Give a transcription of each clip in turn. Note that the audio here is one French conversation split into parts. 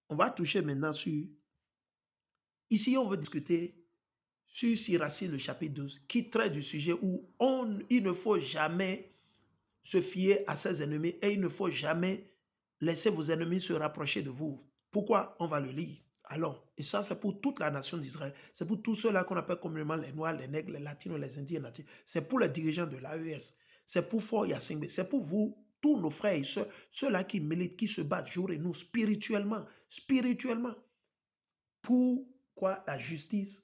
On va toucher maintenant sur... Ici, on veut discuter sur Siracide, le chapitre 12, qui traite du sujet où il ne faut jamais se fier à ses ennemis et il ne faut jamais laisser vos ennemis se rapprocher de vous. Pourquoi? On va le lire. Allons. Et ça, c'est pour toute la nation d'Israël. C'est pour tous ceux-là qu'on appelle communément les Noirs, les Nègres, les Latinos, les Indiens. C'est pour les dirigeants de l'AES. C'est pour Fort Yassingbe. C'est pour vous, tous nos frères et sœurs, ceux-là qui militent, qui se battent jour et nuit spirituellement. Spirituellement. Pour quoi? La justice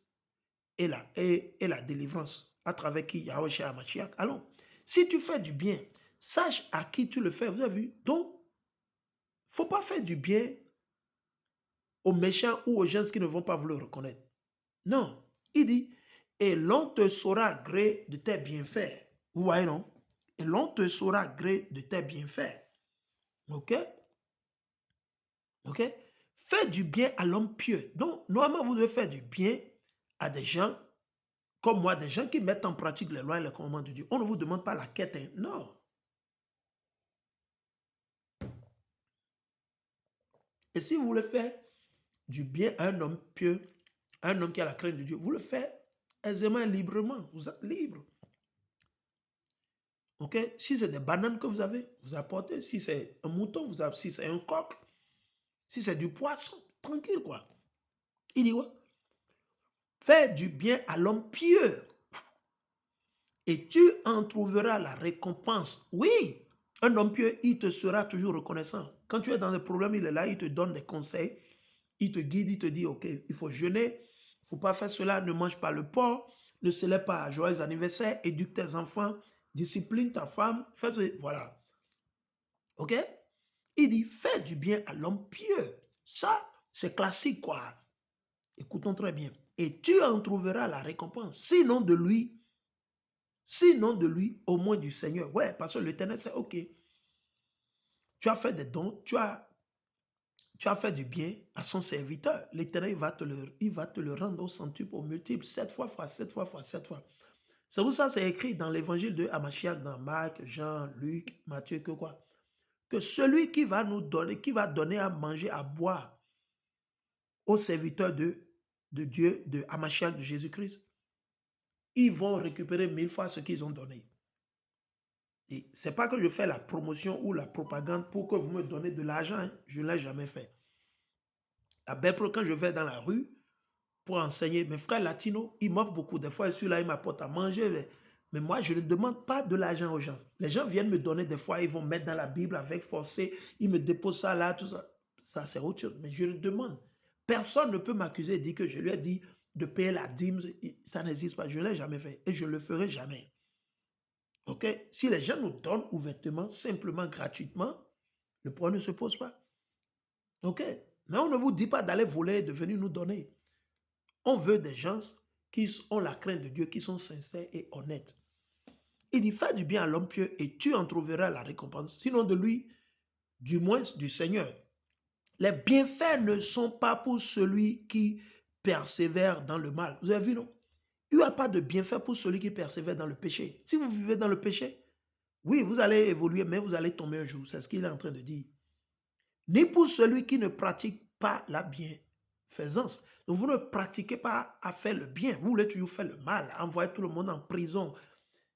et la délivrance. À travers qui? Yahweh Shai HaMashiach. Allons. Si tu fais du bien, sache à qui tu le fais. Vous avez vu? Donc, il ne faut pas faire du bien aux méchants ou aux gens qui ne vont pas vous le reconnaître. Non. Il dit, et l'on te saura gré de tes bienfaits. Vous voyez, non? Et l'on te saura gré de tes bienfaits. OK? OK? Fais du bien à l'homme pieux. Donc, normalement, vous devez faire du bien à des gens comme moi, des gens qui mettent en pratique les lois et les commandements de Dieu. On ne vous demande pas la quête. Hein? Non. Et si vous voulez faire du bien à un homme pieux, à un homme qui a la crainte de Dieu, vous le faites aisément et librement. Vous êtes libre. OK? Si c'est des bananes que vous apportez. Si c'est un mouton, si c'est un coq, si c'est du poisson, tranquille, quoi. Il dit quoi? Fais du bien à l'homme pieux et tu en trouveras la récompense. Oui, un homme pieux, il te sera toujours reconnaissant. Quand tu es dans des problèmes, il est là, il te donne des conseils, il te guide, il te dit, OK, il faut jeûner, il ne faut pas faire cela, ne mange pas le porc, ne célèbre pas joyeux anniversaire, éduque tes enfants, discipline ta femme, fais ce, voilà. OK? Il dit, fais du bien à l'homme pieux. Ça, c'est classique, quoi. Écoutons très bien. Et tu en trouveras la récompense. Sinon de lui, au moins du Seigneur. Ouais, parce que l'Éternel, c'est OK. Tu as fait des dons, tu as fait du bien à son serviteur. L'Éternel, il va te le rendre au centuple, au multiple, 7 fois, 7 fois, 7 fois. C'est pour ça que c'est écrit dans l'évangile de Hamashiach, dans Marc, Jean, Luc, Matthieu, que quoi? Que celui qui va nous donner, qui va donner à manger, à boire aux serviteurs de Dieu, de Hamashiach, de Jésus-Christ, ils vont récupérer 1000 fois ce qu'ils ont donné. Et ce n'est pas que je fais la promotion ou la propagande pour que vous me donnez de l'argent. Hein. Je ne l'ai jamais fait. La belle preuve, quand je vais dans la rue pour enseigner, mes frères latinos, ils m'offrent beaucoup. Des fois, celui-là, ils m'apportent à manger. Mais moi, je ne demande pas de l'argent aux gens. Les gens viennent me donner, des fois, ils vont mettre dans la Bible avec forcé, ils me déposent ça là, tout ça. Ça, c'est autre chose. Mais je le demande. Personne ne peut m'accuser et dire que je lui ai dit de payer la dîme. Ça n'existe pas. Je ne l'ai jamais fait. Et je ne le ferai jamais. OK? Si les gens nous donnent ouvertement, simplement, gratuitement, le problème ne se pose pas. OK? Mais on ne vous dit pas d'aller voler et de venir nous donner. On veut des gens qui ont la crainte de Dieu, qui sont sincères et honnêtes. Il dit, fais du bien à l'homme pieux et tu en trouveras la récompense. Sinon de lui, du moins du Seigneur. Les bienfaits ne sont pas pour celui qui persévère dans le mal. Vous avez vu, non? Il n'y a pas de bienfait pour celui qui persévère dans le péché. Si vous vivez dans le péché, oui, vous allez évoluer, mais vous allez tomber un jour. C'est ce qu'il est en train de dire. Ni pour celui qui ne pratique pas la bienfaisance. Donc, vous ne pratiquez pas à faire le bien. Vous voulez toujours faire le mal, envoyer tout le monde en prison.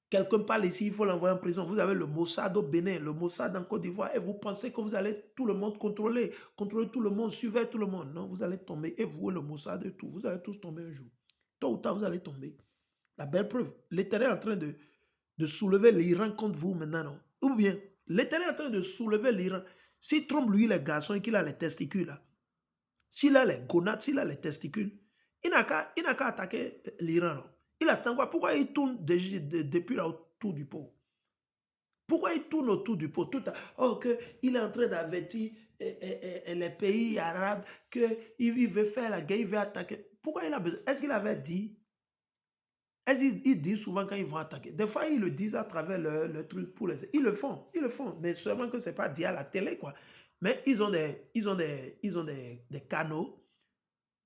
Quelqu'un parle ici, il faut l'envoyer en prison. Vous avez le Mossad au Bénin, le Mossad en Côte d'Ivoire, et vous pensez que vous allez tout le monde contrôler tout le monde, suivre tout le monde. Non, vous allez tomber. Et vous, le Mossad et tout, vous allez tous tomber un jour. Tôt ou tard, vous allez tomber. La belle preuve, l'Éternel est en train de soulever l'Iran contre vous maintenant, non? Ou bien, l'Éternel est en train de soulever l'Iran. S'il trompe, lui, les garçons, et qu'il a les testicules, là, s'il a les gonades, s'il a les testicules, il n'a qu'à attaquer l'Iran, non? Il attend quoi? Pourquoi il tourne depuis là autour du pot? Pourquoi il tourne autour du pot? Il est en train d'avertir les pays arabes qu'il veut faire la guerre, il veut attaquer. Pourquoi il a besoin? Est-ce qu'il avait dit? Est-ce qu'ils disent souvent quand ils vont attaquer? Des fois, ils le disent à travers le truc pour les... Ils le font, mais seulement que ce n'est pas dit à la télé, quoi. Mais ils ont des canaux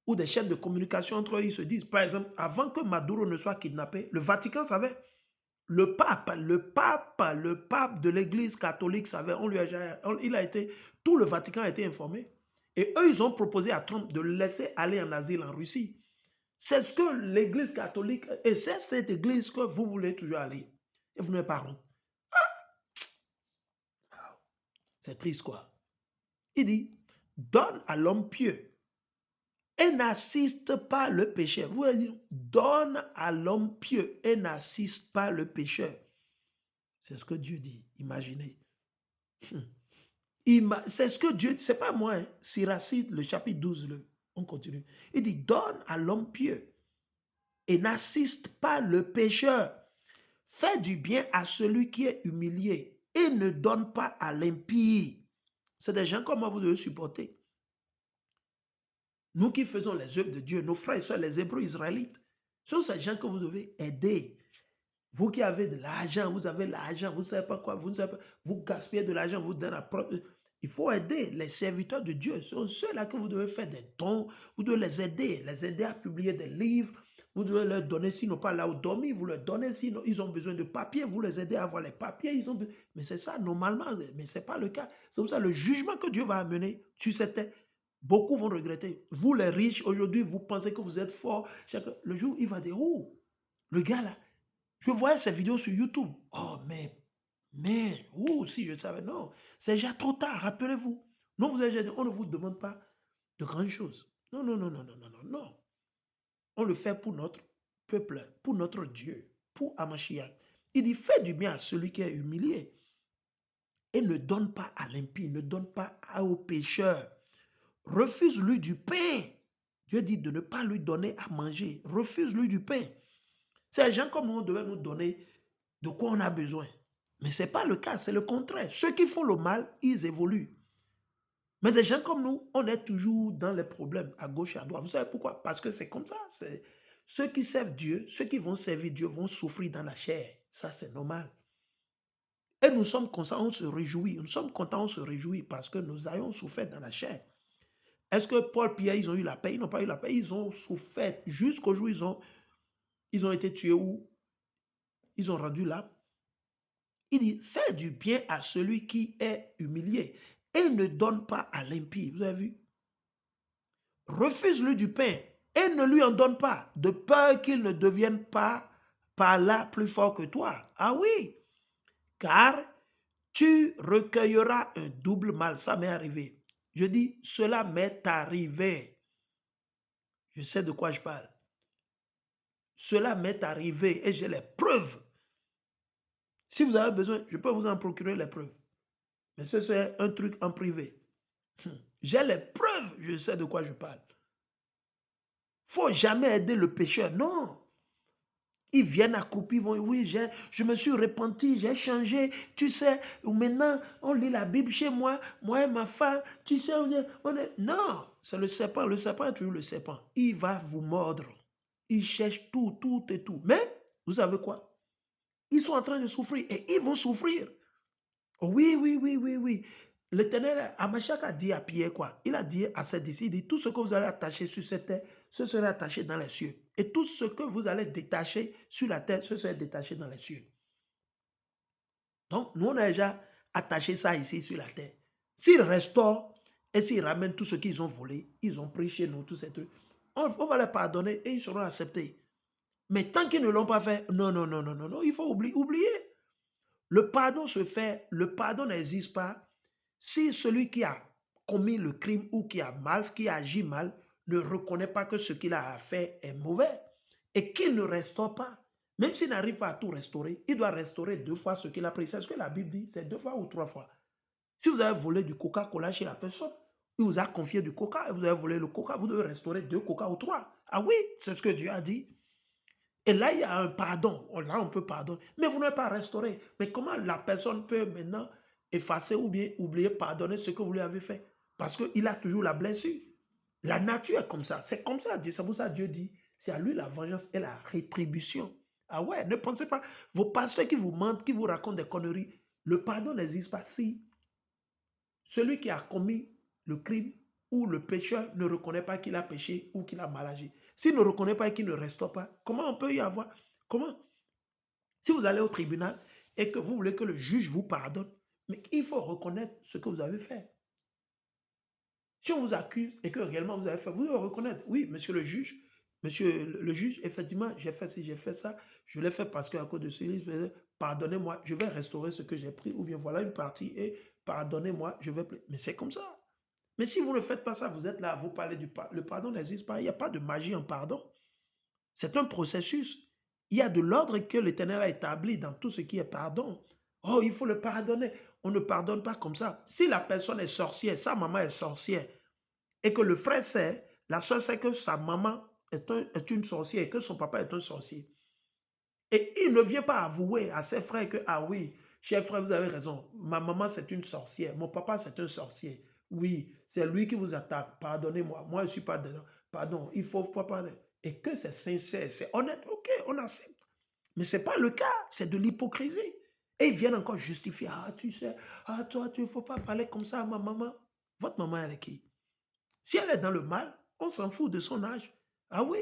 ou des chaînes de communication entre eux. Ils se disent, par exemple, avant que Maduro ne soit kidnappé, le Vatican savait. Le pape de l'Église catholique savait. Tout le Vatican a été informé. Et eux, ils ont proposé à Trump de le laisser aller en asile en Russie. C'est ce que l'Église catholique, et c'est cette Église que vous voulez toujours aller. Et vous n'êtes pas rond. C'est triste, quoi. Il dit, donne à l'homme pieux et n'assiste pas le pécheur. Vous allez dire, donne à l'homme pieux et n'assiste pas le pécheur. C'est ce que Dieu dit. Imaginez. C'est ce que Dieu dit. C'est pas moi. Hein. Siracide, le chapitre 12, on continue. Il dit, donne à l'homme pieux et n'assiste pas le pécheur. Fais du bien à celui qui est humilié et ne donne pas à l'impie. C'est des gens comme moi, vous devez supporter. Nous qui faisons les œuvres de Dieu, nos frères et soeurs, les Hébreux israélites, ce sont ces gens que vous devez aider. Vous qui avez de l'argent, vous avez l'argent, vous ne savez pas quoi, vous ne savez pas, vous gaspillez de l'argent, vous donnez la propre. Il faut aider les serviteurs de Dieu. Ce sont ceux-là que vous devez faire des dons, vous devez les aider à publier des livres, vous devez leur donner, s'ils n'ont pas là où dormir, vous leur donnez, sinon ils ont besoin de papiers, vous les aidez à avoir les papiers. Mais c'est ça, normalement, mais ce n'est pas le cas. C'est pour ça le jugement que Dieu va amener sur cette terre. Beaucoup vont regretter. Vous les riches, aujourd'hui, vous pensez que vous êtes forts. Le jour, il va dire, oh, le gars là, je voyais ces vidéos sur YouTube. Oh, si je savais, non, c'est déjà trop tard, rappelez-vous. Non, vous avez on ne vous demande pas de grandes choses. Non, non, non, non, non, non, non, non. On le fait pour notre peuple, pour notre Dieu, pour Hamashiach. Il dit, fais du bien à celui qui est humilié et ne donne pas à l'impie, ne donne pas au pécheur. Refuse-lui du pain. Dieu dit de ne pas lui donner à manger. Refuse-lui du pain. Ces gens comme nous devait nous donner de quoi on a besoin. Mais ce n'est pas le cas, c'est le contraire. Ceux qui font le mal, ils évoluent. Mais des gens comme nous, on est toujours dans les problèmes, à gauche et à droite. Vous savez pourquoi? Parce que c'est comme ça. Ceux qui servent Dieu, ceux qui vont servir Dieu vont souffrir dans la chair. Ça, c'est normal. Et nous sommes contents, on se réjouit. Nous sommes contents, on se réjouit parce que nous ayons souffert dans la chair. Est-ce que Paul, Pierre, ils ont eu la paix? Ils n'ont pas eu la paix. Ils ont souffert jusqu'au jour où ils ont été tués ou ils ont rendu l'âme. Il dit, fais du bien à celui qui est humilié et ne donne pas à l'impie. Vous avez vu? Refuse-lui du pain et ne lui en donne pas, de peur qu'il ne devienne pas par là plus fort que toi. Ah oui, car tu recueilleras un double mal. Ça m'est arrivé. Je dis, cela m'est arrivé. Je sais de quoi je parle. Cela m'est arrivé et j'ai les preuves. Si vous avez besoin, je peux vous en procurer les preuves. Mais ce c'est un truc en privé. J'ai les preuves, je sais de quoi je parle. Faut jamais aider le pécheur, non. Ils viennent accroupis, ils vont, oui, je me suis repenti, j'ai changé. Tu sais, maintenant, on lit la Bible chez moi, moi et ma femme, tu sais, on est... Non, c'est le serpent est toujours le serpent. Il va vous mordre. Il cherche tout, tout et tout. Mais, vous savez quoi? Ils sont en train de souffrir et ils vont souffrir. Oui, oui, oui, oui, oui. L'Éternel, Amashak a dit à Pierre quoi? Il a dit à ses disciples, il dit, tout ce que vous allez attacher sur cette terre, ce sera attaché dans les cieux. Et tout ce que vous allez détacher sur la terre, ce sera détaché dans les cieux. Donc, nous, on a déjà attaché ça ici sur la terre. S'ils restaurent et s'ils ramènent tout ce qu'ils ont volé, ils ont pris chez nous, tous ces trucs, on va les pardonner et ils seront acceptés. Mais tant qu'ils ne l'ont pas fait, non, non, non, non, non, non, il faut oublier. Le pardon se fait, le pardon n'existe pas si celui qui a commis le crime ou qui a agi mal, ne reconnaît pas que ce qu'il a fait est mauvais et qu'il ne restaure pas. Même s'il n'arrive pas à tout restaurer, il doit restaurer 2 fois ce qu'il a pris. C'est ce que la Bible dit, c'est 2 fois ou 3 fois. Si vous avez volé du Coca-Cola chez la personne, il vous a confié du Coca et vous avez volé le Coca, vous devez restaurer 2 Coca ou 3. Ah oui, c'est ce que Dieu a dit. Et là, il y a un pardon. Là, on peut pardonner. Mais vous n'avez pas restauré. Mais comment la personne peut maintenant effacer ou bien oublier, pardonner ce que vous lui avez fait? Parce qu'il a toujours la blessure. La nature est comme ça. C'est comme ça. C'est pour ça que Dieu dit, c'est à lui la vengeance et la rétribution. Ah ouais, ne pensez pas. Vos pasteurs qui vous mentent, qui vous racontent des conneries, le pardon n'existe pas si celui qui a commis le crime ou le pécheur ne reconnaît pas qu'il a péché ou qu'il a mal agi. S'il ne reconnaît pas et qu'il ne restaure pas, comment on peut y avoir? Comment? Si vous allez au tribunal et que vous voulez que le juge vous pardonne, mais il faut reconnaître ce que vous avez fait. Si on vous accuse et que réellement vous avez fait, vous devez reconnaître, oui, monsieur le juge, effectivement, j'ai fait ci, j'ai fait ça, je l'ai fait parce qu'à cause de ceci, pardonnez-moi, je vais restaurer ce que j'ai pris, ou bien voilà une partie, et pardonnez-moi, je vais... Mais c'est comme ça. Mais si vous ne faites pas ça, vous êtes là, vous parlez du pardon. Le pardon n'existe pas, il n'y a pas de magie en pardon. C'est un processus. Il y a de l'ordre que l'Éternel a établi dans tout ce qui est pardon. Oh, il faut le pardonner. On ne pardonne pas comme ça. Si la personne est sorcière, sa maman est sorcière, et que le frère sait, la soeur sait que sa maman est une sorcière et que son papa est un sorcier. Et il ne vient pas avouer à ses frères que, ah oui, cher frère, vous avez raison, ma maman c'est une sorcière, mon papa c'est un sorcier. Oui, c'est lui qui vous attaque, pardonnez-moi, moi je ne suis pas dedans. Pardon, il ne faut pas parler. Et que c'est sincère, c'est honnête, ok, on accepte. Mais ce n'est pas le cas, c'est de l'hypocrisie. Et ils viennent encore justifier, ah tu sais, ah toi, tu ne faut pas parler comme ça à ma maman. Votre maman, elle est qui? Si elle est dans le mal, on s'en fout de son âge. Ah oui,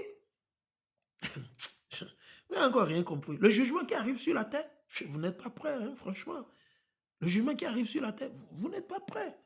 vous n'avez encore rien compris. Le jugement qui arrive sur la terre, vous n'êtes pas prêt, hein, franchement. Le jugement qui arrive sur la terre, vous n'êtes pas prêt.